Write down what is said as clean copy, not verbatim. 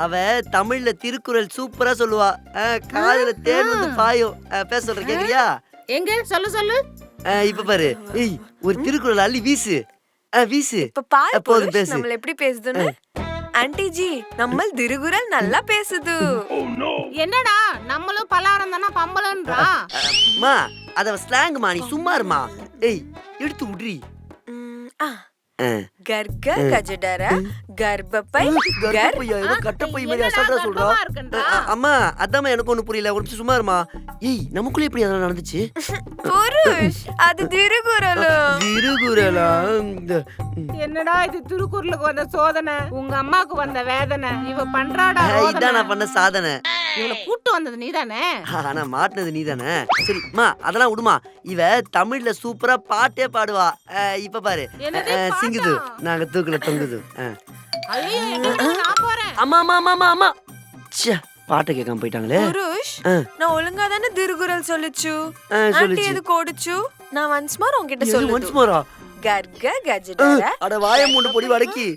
அவ தமிழ்ல திருக்குறள் சூப்பரா சொல்லுவா. காதுல தேன் வந்து பாயும். பேச சொல்ற கேக்குறியா? எங்க சொல்லு சொல்லு. இப்ப பாரு. ஏய் ஒரு திருக்குறள் அள்ளி வீசு. வீசு. இப்ப பாரு போதும் பேசு. நம்மள எப்படி பேசுதுன்னு. ஆன்ட்டி ஜி நம்ம திருகுறள் நல்லா பேசுது. என்னடா நம்மளும் பலாரம் தானா பம்பலன்றா. மா அத ஸ்லாங்மா, நீ சும்மா இருமா. ஏய் எடுத்து உட்ரி. கர்க கஜடர கர்ப்பப்பை கட்டப்பை மாதிரி அசால்ட்டா சொல்றா. அம்மா அதாம்மா எனக்கு ஒண்ணு புரியல. ஒரு நிமிஷம் சும்மா இருமா. ஏய் நமக்குள்ள எப்படி அதெல்லாம் நடந்துச்சு? புருஷ் அது திருக்குறள். திருக்குறளா? என்னடா இது திருக்குறளுக்கு வந்த சோதனை, உங்க அம்மாக்கு வந்த வேதனை. இவ பண்றாடா. இதான் நான் பண்ண சாதனை. இவள கூட்டு வந்தது நீதானே. ஆனா மாட்டினது நீதானே. சரிம்மா அதெல்லாம் விடுமா. இவ தமிழ்ல சூப்பரா பாட்டே பாடுவா. இப்ப பாரு. சிங்குது நாங்க தூக்குல தொங்குது. அம்மா அம்மா அம்மா அம்மா. ச்சே பாட்டை கேட்காம போயிட்டாங்களே. புருஷ் நான் ஒழுங்கா தானே திருக்குறள் சொல்லுச்சு. ஆன்ட்டி எது கோடுச்சு? நான் ஒன்ஸ் மோர் உன்கிட்ட சொல்லுது. ஒன்ஸ் மோரா? கர்க கஜடர அட வாயை மூடு பொடி வடக்கி.